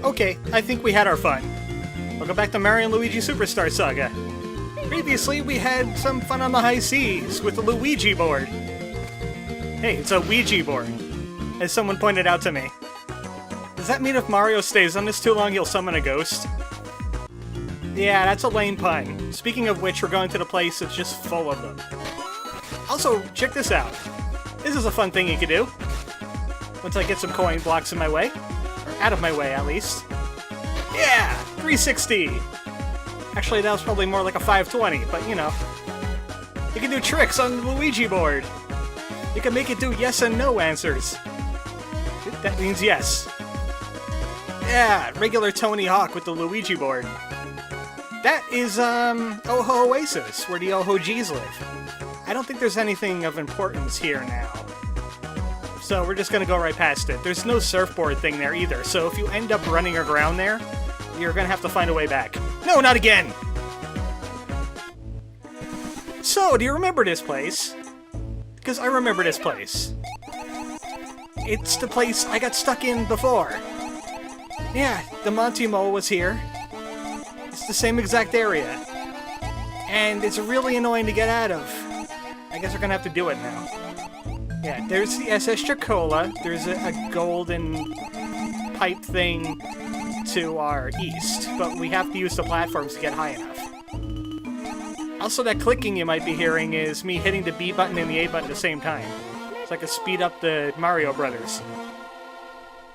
Okay, I think we had our fun. Welcome back to Mario and Luigi Superstar Saga. Previously, we had some fun on the high seas with the Luigi board. Hey, it's a Ouija board, as someone pointed out to me. Does that mean if Mario stays on this too long, he'll summon a ghost? Yeah, that's a lame pun. Speaking of which, we're going to the place that's just full of them. Also, check this out. This is a fun thing you can do. Once I get some coin blocks in my way. Or out of my way, at least. Yeah! 360! Actually, that was probably more like a 520, but you know. You can do tricks on the Luigi board. You can make it do yes and no answers. That means yes. Yeah, regular Tony Hawk with the Luigi board. That is, Oho Oasis, where the Oho G's live. I don't think there's anything of importance here now. So we're just gonna go right past it. There's no surfboard thing there either, so if you end up running aground there, you're gonna have to find a way back. No, not again! So, do you remember this place? Because I remember this place. It's the place I got stuck in before. Yeah, the Monty Mole was here. It's the same exact area. And it's really annoying to get out of. I guess we're gonna have to do it now. Yeah, there's the SS Chocola. There's a golden pipe thing to our east, but we have to use the platforms to get high enough. Also, that clicking you might be hearing is me hitting the B button and the A button at the same time. So I can speed up the Mario Brothers.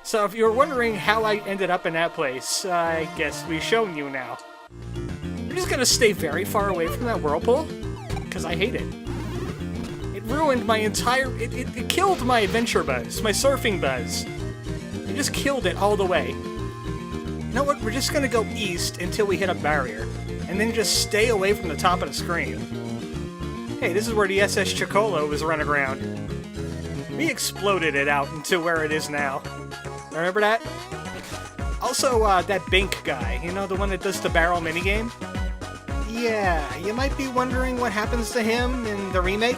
So if you're wondering how I ended up in that place, I guess we've shown you now. I'm just gonna stay very far away from that whirlpool, because I hate it. It ruined my entire... It killed my adventure buzz, my surfing buzz. It just killed it all the way. You know what, we're just gonna go east until we hit a barrier, and then just stay away from the top of the screen. Hey, this is where the SS Chocobo was running around. We exploded it out into where it is now. Remember that? Also, that Bink guy, you know, the one that does the barrel minigame? Yeah, you might be wondering what happens to him in the remake.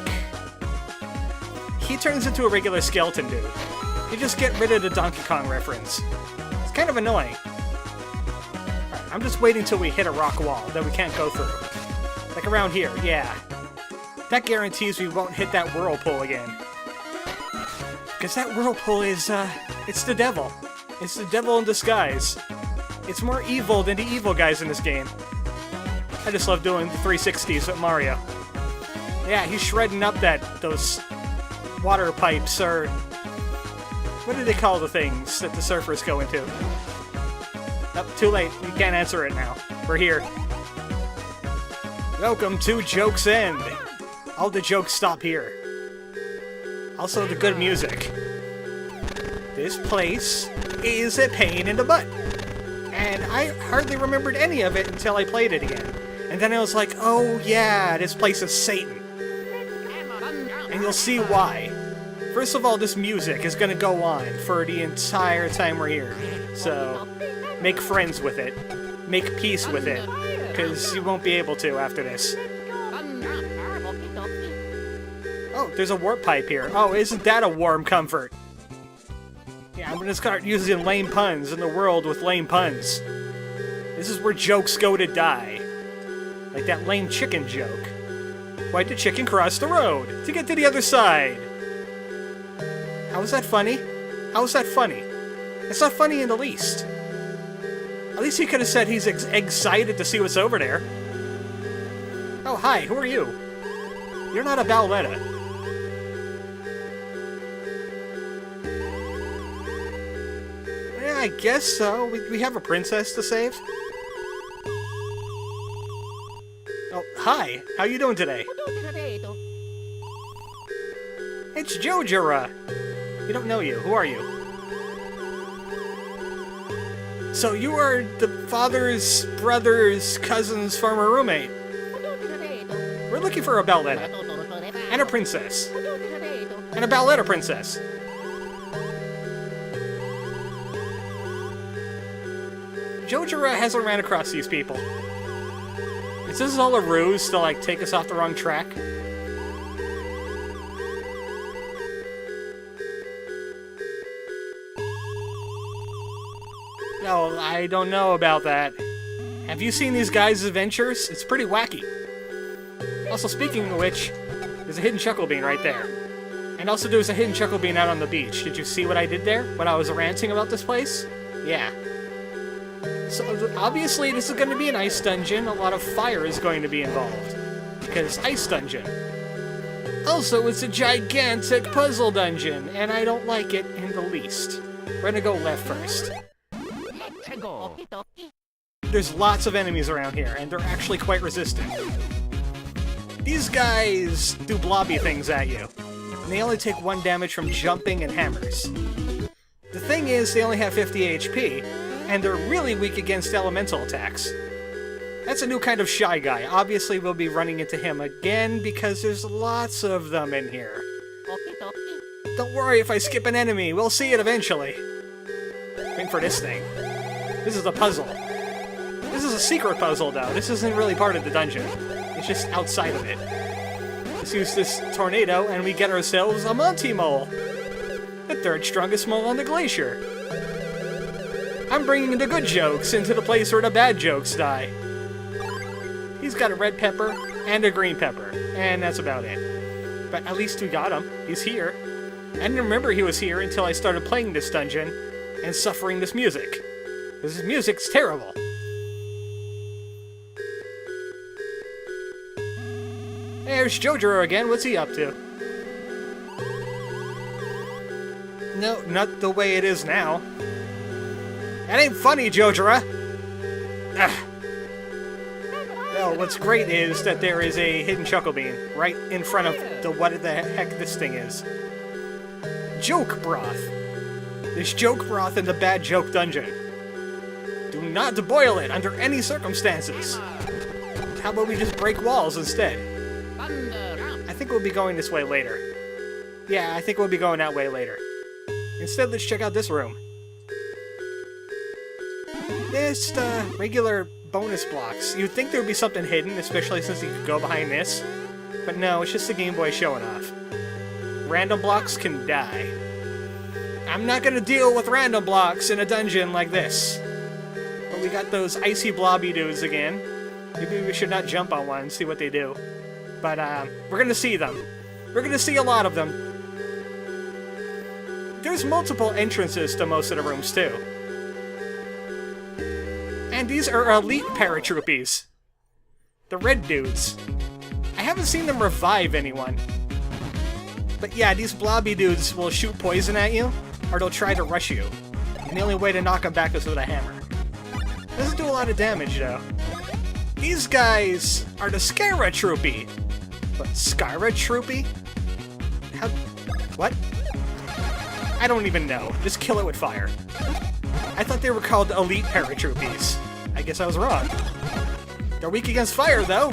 He turns into a regular skeleton dude. You just get rid of the Donkey Kong reference. It's kind of annoying. Right, I'm just waiting till we hit a rock wall that we can't go through. Like around here, yeah. That guarantees we won't hit that whirlpool again. Because that whirlpool is, it's the devil. It's the devil in disguise. It's more evil than the evil guys in this game. I just love doing the 360s with Mario. Yeah, he's shredding up those water pipes, or... what do they call the things that the surfers go into? Nope, too late. You can't answer it now. We're here. Welcome to Joke's End. All the jokes stop here. Also, the good music. This place is a pain in the butt. And I hardly remembered any of it until I played it again. And then I was like, oh yeah, this place is Satan. And you'll see why. First of all, this music is gonna go on for the entire time we're here. So, make friends with it. Make peace with it. Because you won't be able to after this. Oh, there's a warp pipe here. Oh, isn't that a warm comfort? Yeah, I'm gonna start using lame puns in the world with lame puns. This is where jokes go to die. Like that lame chicken joke. Why'd the chicken cross the road? To get to the other side. How is that funny? How is that funny? It's not funny in the least. At least he could have said he's excited to see what's over there. Oh, hi, who are you? You're not a Bowletta. Yeah, I guess so. We have a princess to save. Oh, hi. How you doing today? It's Jojora. We don't know you. Who are you? So you are the father's brother's cousin's former roommate. We're looking for a Bowletta. And a princess. And a Bowletta princess. Jojora hasn't ran across these people. Is this all a ruse to, like, take us off the wrong track? No, I don't know about that. Have you seen these guys' adventures? It's pretty wacky. Also, speaking of which, there's a hidden Chuckle Bean right there. And also there's a hidden Chuckle Bean out on the beach. Did you see what I did there when I was ranting about this place? Yeah. So, obviously this is going to be an ice dungeon. A lot of fire is going to be involved. Because ice dungeon. Also, it's a gigantic puzzle dungeon, and I don't like it in the least. We're gonna go left first. There's lots of enemies around here, and they're actually quite resistant. These guys do blobby things at you, and they only take 1 damage from jumping and hammers. The thing is, they only have 50 HP, and they're really weak against elemental attacks. That's a new kind of shy guy. Obviously, we'll be running into him again, because there's lots of them in here. Don't worry if I skip an enemy, we'll see it eventually. Waiting for this thing. This is a puzzle. This is a secret puzzle, though. This isn't really part of the dungeon. It's just outside of it. Let's use this tornado, and we get ourselves a Monty Mole. The 3rd strongest mole on the glacier. I'm bringing the good jokes into the place where the bad jokes die. He's got a red pepper and a green pepper, and that's about it. But at least we got him. He's here. I didn't remember he was here until I started playing this dungeon and suffering this music. This music's terrible. There's Jojora again. What's he up to? No, not the way it is now. That ain't funny, Jojora. Ugh. Well, what's great is that there is a hidden Chuckle Bean right in front of the what the heck this thing is. Joke broth. There's joke broth in the bad joke dungeon. Do not boil it under any circumstances. How about we just break walls instead? I think we'll be going this way later. Yeah, I think we'll be going that way later. Instead, let's check out this room. Just regular bonus blocks. You'd think there would be something hidden, especially since you could go behind this. But no, it's just the Game Boy showing off. Random blocks can die. I'm not gonna deal with random blocks in a dungeon like this. But we got those icy blobby dudes again. Maybe we should not jump on one and see what they do. But we're gonna see them. We're gonna see a lot of them. There's multiple entrances to most of the rooms too. And these are elite paratroopies. The red dudes. I haven't seen them revive anyone. But yeah, these blobby dudes will shoot poison at you, or they'll try to rush you. And the only way to knock them back is with a hammer. Doesn't do a lot of damage, though. These guys are the Scaratroopy. What, Scaratroopy? How... what? I don't even know. Just kill it with fire. I thought they were called elite paratroopies. I guess I was wrong. They're weak against fire, though.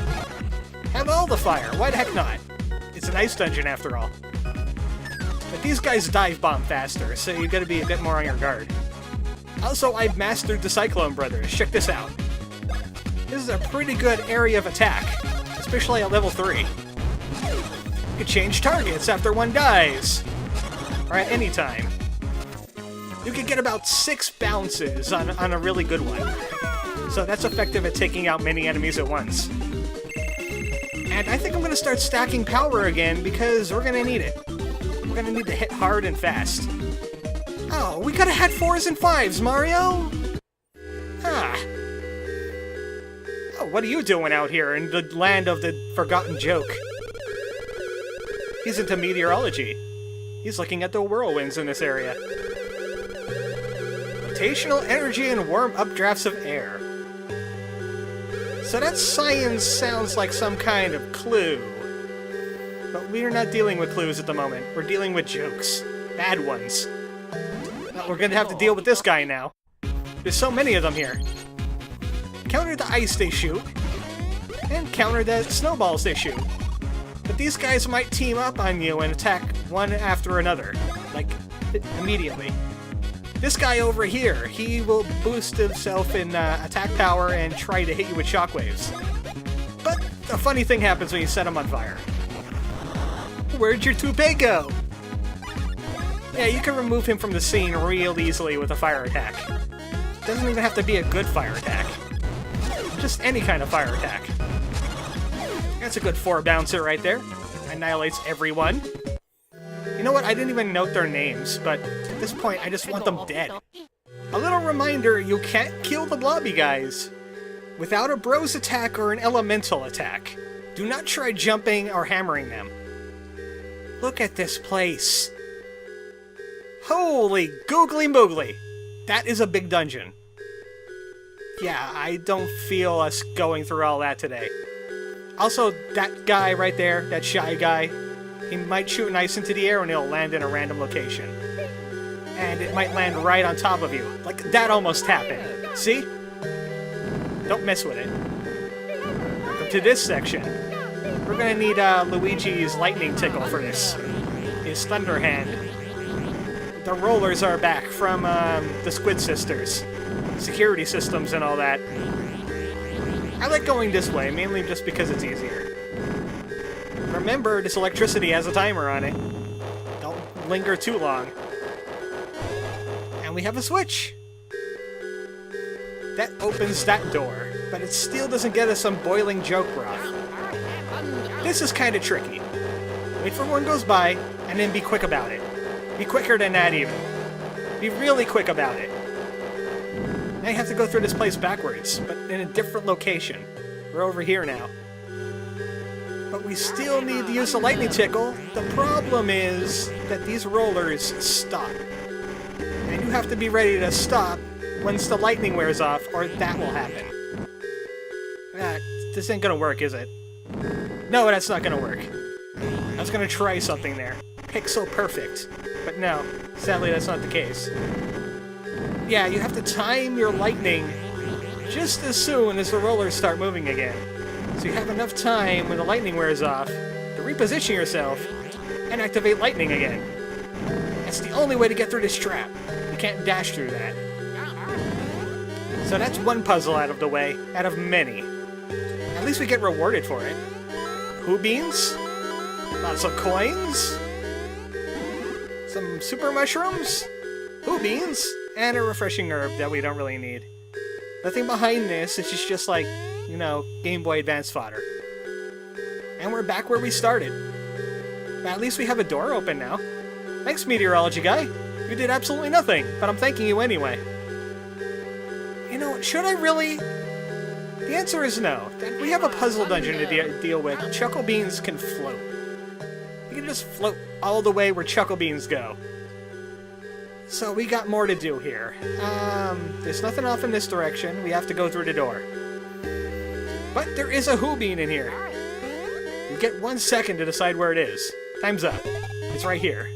Have all the fire. Why the heck not? It's an ice dungeon, after all. But these guys dive bomb faster, so you gotta be a bit more on your guard. Also, I've mastered the Cyclone Brothers. Check this out. This is a pretty good area of attack, especially at level 3. You can change targets after one dies, or at any time. You can get about 6 bounces on a really good one. So that's effective at taking out many enemies at once. And I think I'm going to start stacking power again because we're going to need it. We're going to need to hit hard and fast. Oh, we could have had 4s and 5s, Mario! Ah. Oh, what are you doing out here in the land of the forgotten joke? He's into meteorology. He's looking at the whirlwinds in this area. Rotational energy and warm updrafts of air. So that science sounds like some kind of clue. But we are not dealing with clues at the moment. We're dealing with jokes. Bad ones. Well, we're gonna have to deal with this guy now. There's so many of them here. Counter the ice they shoot, and counter the snowballs they shoot. But these guys might team up on you and attack one after another. Like, immediately. This guy over here, he will boost himself in attack power and try to hit you with shockwaves. But a funny thing happens when you set him on fire. Where'd your toupee go? Yeah, you can remove him from the scene real easily with a fire attack. doesn't even have to be a good fire attack. Just any kind of fire attack. That's a good 4-bouncer right there. Annihilates everyone. You know what? I didn't even note their names, but at this point, I just want them dead. A little reminder, you can't kill the blobby guys without a bros attack or an elemental attack. Do not try jumping or hammering them. Look at this place. Holy googly moogly. That is a big dungeon. Yeah, I don't feel us going through all that today. Also, that guy right there, that shy guy, he might shoot an ice into the air and it'll land in a random location. And it might land right on top of you. Like, that almost happened. See? Don't mess with it. Welcome to this section. We're gonna need Luigi's lightning tickle for this. His thunder hand. The rollers are back from the Squid Sisters. Security systems and all that. I like going this way, mainly just because it's easier. Remember, this electricity has a timer on it. Don't linger too long. And we have a switch. That opens that door, but it still doesn't get us some boiling joke broth. This is kind of tricky. Wait for one goes by, and then be quick about it. Be quicker than that even. Be really quick about it. Now you have to go through this place backwards, but in a different location. We're over here now. But we still need to use the lightning tickle. The problem is that these rollers stop. And you have to be ready to stop once the lightning wears off, or that will happen. This ain't gonna work, is it? No, that's not gonna work. I was gonna try something there. Pixel perfect. But no, sadly that's not the case. Yeah, you have to time your lightning just as soon as the rollers start moving again. So you have enough time when the lightning wears off to reposition yourself and activate lightning again. That's the only way to get through this trap. You can't dash through that. So that's one puzzle out of the way, out of many. At least we get rewarded for it. Who beans? Lots of coins? Some super mushrooms? Who beans? And a refreshing herb that we don't really need. Nothing behind this, it's just like, you know, Game Boy Advance fodder. And we're back where we started. But at least we have a door open now. Thanks, meteorology guy. You did absolutely nothing, but I'm thanking you anyway. You know, should I really? The answer is no. We have a puzzle dungeon to deal with. Chuckle Beans can float. You can just float all the way where Chuckle Beans go. So we got more to do here. There's nothing off in this direction. We have to go through the door. But there is a Who Bean in here. You get 1 second to decide where it is. Time's up. It's right here.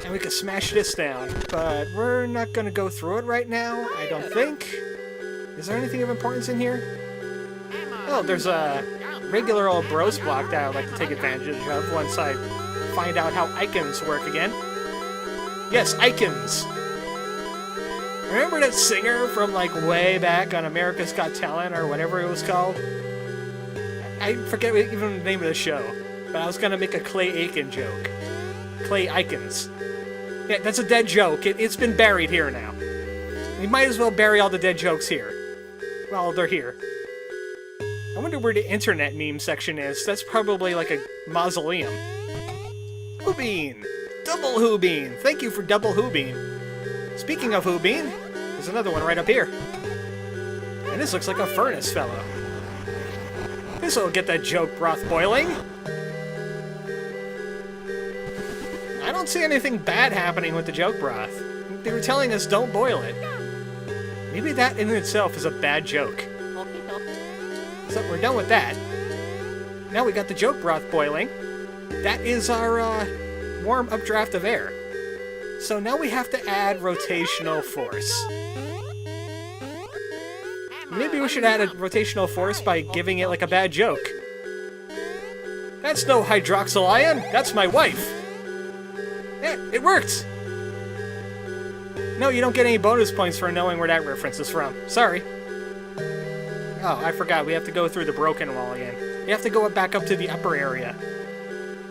And we can smash this down, but we're not gonna go through it right now, I don't think. Is there anything of importance in here? Oh, there's a regular old bros block that I'd like to take advantage of once I find out how icons work again. Yes, icons! Remember that singer from, like, way back on America's Got Talent, or whatever it was called? I forget even the name of the show, but I was gonna make a Clay Aiken joke. Clay Icons. Yeah, that's a dead joke. It's been buried here now. We might as well bury all the dead jokes here. Well, they're here. I wonder where the internet meme section is. That's probably like a mausoleum. Who Bean! Double Who Bean! Thank you for Double Who Bean. Speaking of Who Bean, there's another one right up here. And this looks like a furnace fellow. This'll get that joke broth boiling. I don't see anything bad happening with the joke broth. They were telling us don't boil it. Maybe that in itself is a bad joke. So we're done with that. Now we got the joke broth boiling. That is our warm updraft of air. So now we have to add rotational force. Maybe we should add a rotational force by giving it like a bad joke. That's no hydroxyl ion, that's my wife. Yeah, it worked! No, you don't get any bonus points for knowing where that reference is from. Sorry. Oh, I forgot. We have to go through the broken wall again. We have to go back up to the upper area.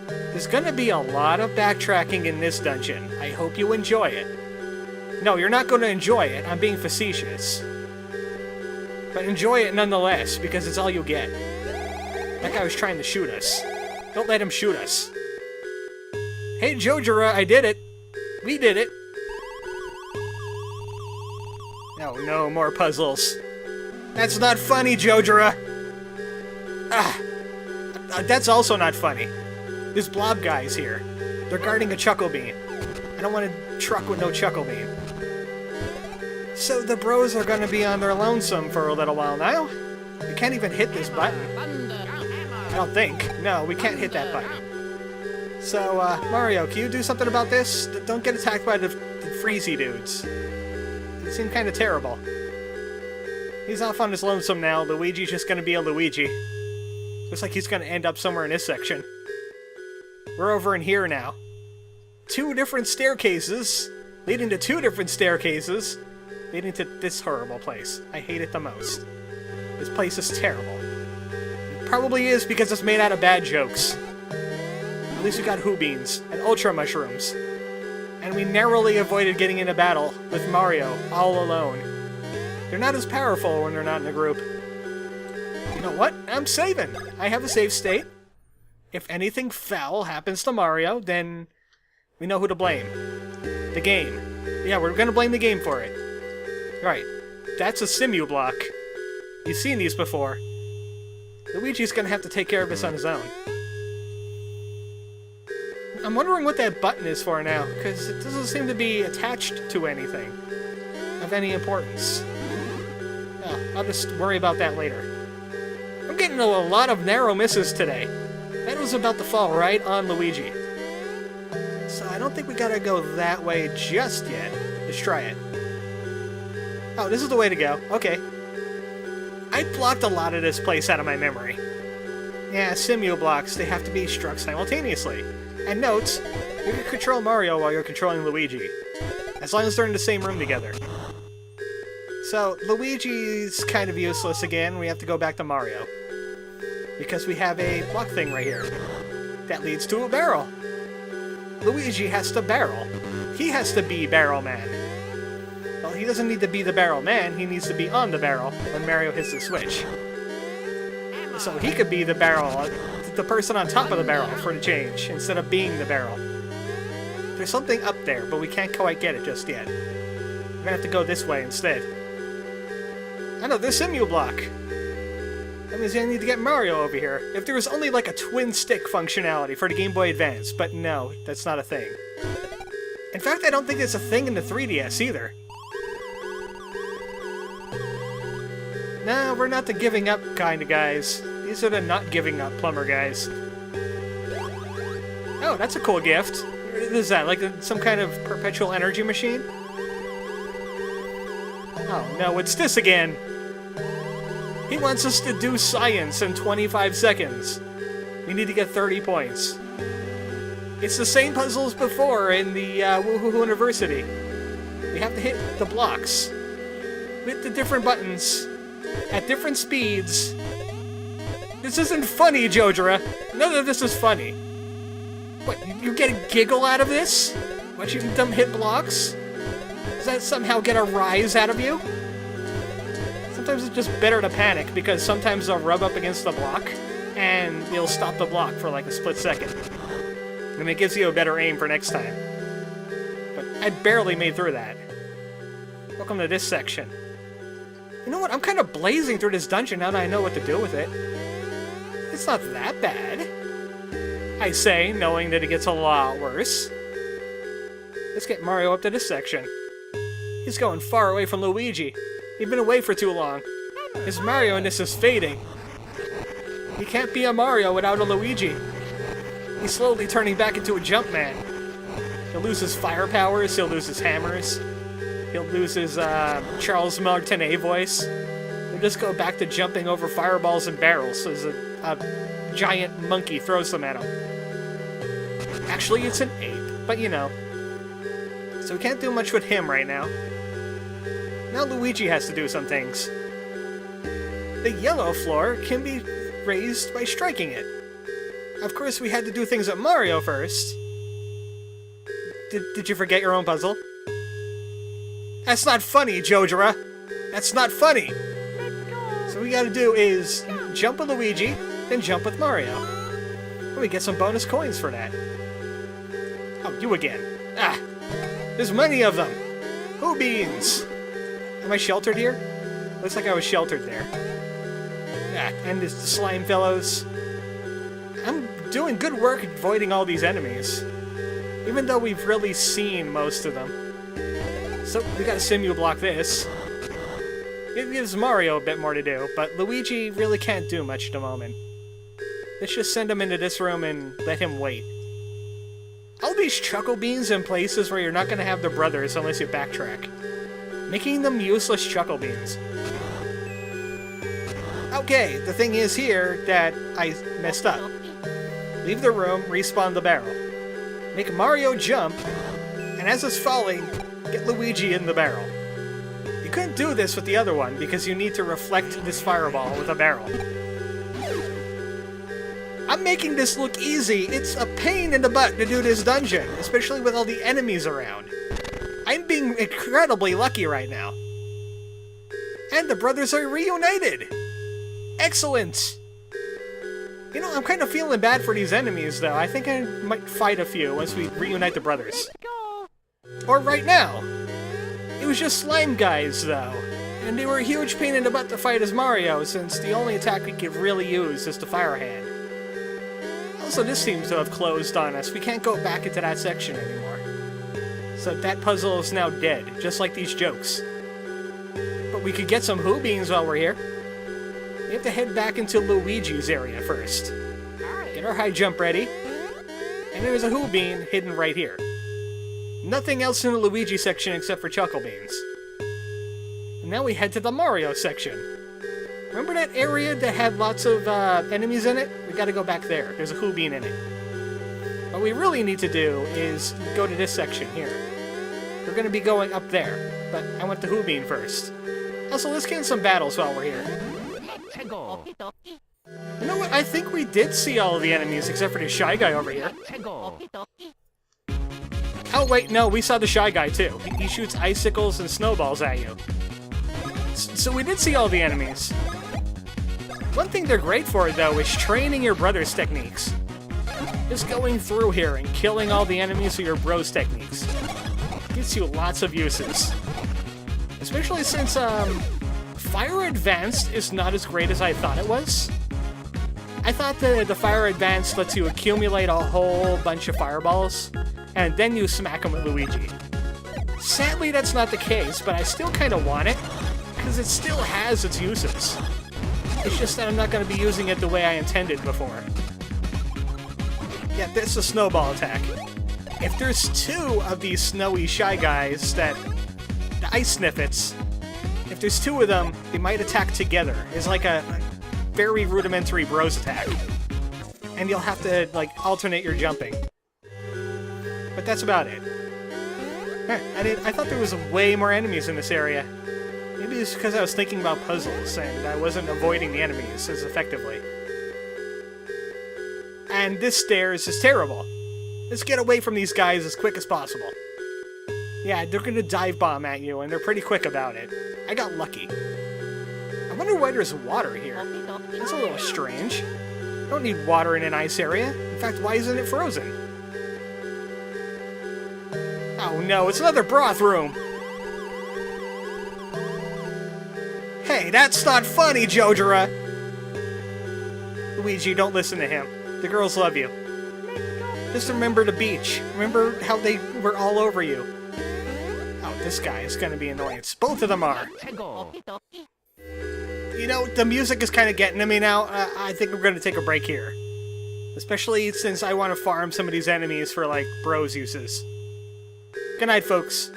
There's gonna be a lot of backtracking in this dungeon. I hope you enjoy it. No, you're not going to enjoy it. I'm being facetious. But enjoy it nonetheless, because it's all you get. That guy was trying to shoot us. Don't let him shoot us. Hey, Jojora, I did it. We did it. Oh, no, more puzzles. That's not funny, Jojora. That's also not funny. This blob guy's here. They're guarding a chuckle bean. I don't want a truck with no chuckle bean. So the bros are gonna be on their lonesome for a little while now. We can't even hit this button. I don't think. No, we can't hit that button. So, Mario, can you do something about this? Don't get attacked by the freezy dudes. They seem kind of terrible. He's off on his lonesome now. Luigi's just gonna be a Luigi. Looks like he's gonna end up somewhere in this section. We're over in here now. 2 different staircases, leading to 2 different staircases, leading to this horrible place. I hate it the most. This place is terrible. It probably is because it's made out of bad jokes. At least we got Hoo Beans and Ultra Mushrooms. And we narrowly avoided getting in a battle with Mario all alone. They're not as powerful when they're not in a group. You know what? I'm saving. I have a save state. If anything foul happens to Mario, then we know who to blame. The game. Yeah, we're gonna blame the game for it. Right. That's a simu block. You've seen these before. Luigi's gonna have to take care of this on his own. I'm wondering what that button is for now, because it doesn't seem to be attached to anything of any importance. Oh, I'll just worry about that later. I'm getting a lot of narrow misses today. That was about to fall right on Luigi. So I don't think we gotta go that way just yet. Let's try it. Oh, this is the way to go. Okay. I blocked a lot of this place out of my memory. Yeah, simu blocks, they have to be struck simultaneously. And note, you can control Mario while you're controlling Luigi. As long as they're in the same room together. So, Luigi's kind of useless again. We have to go back to Mario. Because we have a block thing right here. That leads to a barrel. Luigi has to barrel. He has to be Barrel Man. Well, he doesn't need to be the Barrel Man, he needs to be on the barrel when Mario hits the switch. So he could be the barrel, the person on top of the barrel for the change, instead of being the barrel. There's something up there, but we can't quite get it just yet. We're gonna have to go this way instead. I know, there's simu block. That means I need to get Mario over here. If there was only like a twin stick functionality for the Game Boy Advance, but no, that's not a thing. In fact, I don't think it's a thing in the 3DS either. No, we're not the giving up kind of guys. These are the not giving up plumber guys. Oh, that's a cool gift. What is that, like some kind of perpetual energy machine? Oh no, it's this again! He wants us to do science in 25 seconds. We need to get 30 points. It's the same puzzles before in the Woohoo University. We have to hit the blocks with the different buttons at different speeds. This isn't funny, Jojora. None of this is funny. What, you get a giggle out of this? Watching them hit blocks? Does that somehow get a rise out of you? Sometimes it's just better to panic, because sometimes they'll rub up against the block, and you'll stop the block for like a split second. And it gives you a better aim for next time. But I barely made through that. Welcome to this section. You know what, I'm kind of blazing through this dungeon now that I know what to do with it. It's not that bad, I say, knowing that it gets a lot worse. Let's get Mario up to this section. He's going far away from Luigi. He's been away for too long. His Mario-ness is fading. He can't be a Mario without a Luigi. He's slowly turning back into a Jumpman. He'll lose his fire powers, he'll lose his hammers, he'll lose his Charles Martinet voice. He'll just go back to jumping over fireballs and barrels as a giant monkey throws them at him. Actually, it's an ape, but you know. So we can't do much with him right now. Now Luigi has to do some things. The yellow floor can be raised by striking it. Of course, we had to do things at Mario first. Did you forget your own puzzle? That's not funny, Jojora. That's not funny. So what we gotta do is jump with Luigi, then jump with Mario. And we get some bonus coins for that. Oh, you again. Ah! There's many of them! Who beans? Am I sheltered here? Looks like I was sheltered there. Yeah, and it's the slime fellows. I'm doing good work avoiding all these enemies. Even though we've really seen most of them. So, we gotta simu block this. It gives Mario a bit more to do, but Luigi really can't do much at the moment. Let's just send him into this room and let him wait. All these Choco Beans in places where you're not gonna have the brothers unless you backtrack. Making them useless Choco Beans. Okay, the thing is here that I messed up. Leave the room, respawn the barrel. Make Mario jump, and as it's falling, get Luigi in the barrel. You couldn't do this with the other one because you need to reflect this fireball with a barrel. I'm making this look easy. It's a pain in the butt to do this dungeon, especially with all the enemies around. I'm being incredibly lucky right now. And the brothers are reunited! Excellent! You know, I'm kind of feeling bad for these enemies, though. I think I might fight a few once we reunite the brothers. Or right now. It was just slime guys, though. And they were a huge pain in the butt to fight as Mario, since the only attack we could really use is the Fire Hand. Also, this seems to have closed on us. We can't go back into that section anymore. So that puzzle is now dead, just like these jokes. But we could get some Who Beans while we're here. We have to head back into Luigi's area first. Get our high jump ready. And there's a Who Bean hidden right here. Nothing else in the Luigi section except for Choco Beans. And now we head to the Mario section. Remember that area that had lots of enemies in it? We gotta go back there. There's a Who Bean in it. What we really need to do is go to this section here. We're gonna be going up there, but I want the Who Bean first. Also, let's get in some battles while we're here. You know what? I think we did see all of the enemies except for the Shy Guy over here. Oh wait, no, we saw the Shy Guy too. He shoots icicles and snowballs at you. So we did see all the enemies. One thing they're great for, though, is training your brother's techniques. Just going through here and killing all the enemies with your bro's techniques. Gives you lots of uses. Especially since, Fire Advanced is not as great as I thought it was. I thought the Fire Advanced lets you accumulate a whole bunch of fireballs, and then you smack them with Luigi. Sadly, that's not the case, but I still kind of want it, because it still has its uses. It's just that I'm not going to be using it the way I intended before. Yeah, that's a snowball attack. If there's two of these snowy Shy Guys the Ice Sniffets, if there's two of them, they might attack together. It's like a very rudimentary bros attack. And you'll have to, like, alternate your jumping. But that's about it. I thought there was way more enemies in this area. Maybe it's because I was thinking about puzzles and I wasn't avoiding the enemies as effectively. And this stairs is terrible. Let's get away from these guys as quick as possible. Yeah, they're gonna dive bomb at you and they're pretty quick about it. I got lucky. I wonder why there's water here. That's a little strange. You don't need water in an ice area. In fact, why isn't it frozen? Oh no, it's another broth room! Hey, that's not funny, Jojora! Luigi, don't listen to him. The girls love you. Just remember the beach. Remember how they were all over you. Oh, this guy is gonna be annoying. Both of them are. You know, the music is kind of getting to me now. I think we're gonna take a break here. Especially since I want to farm some of these enemies for, like, bros uses. Good night, folks.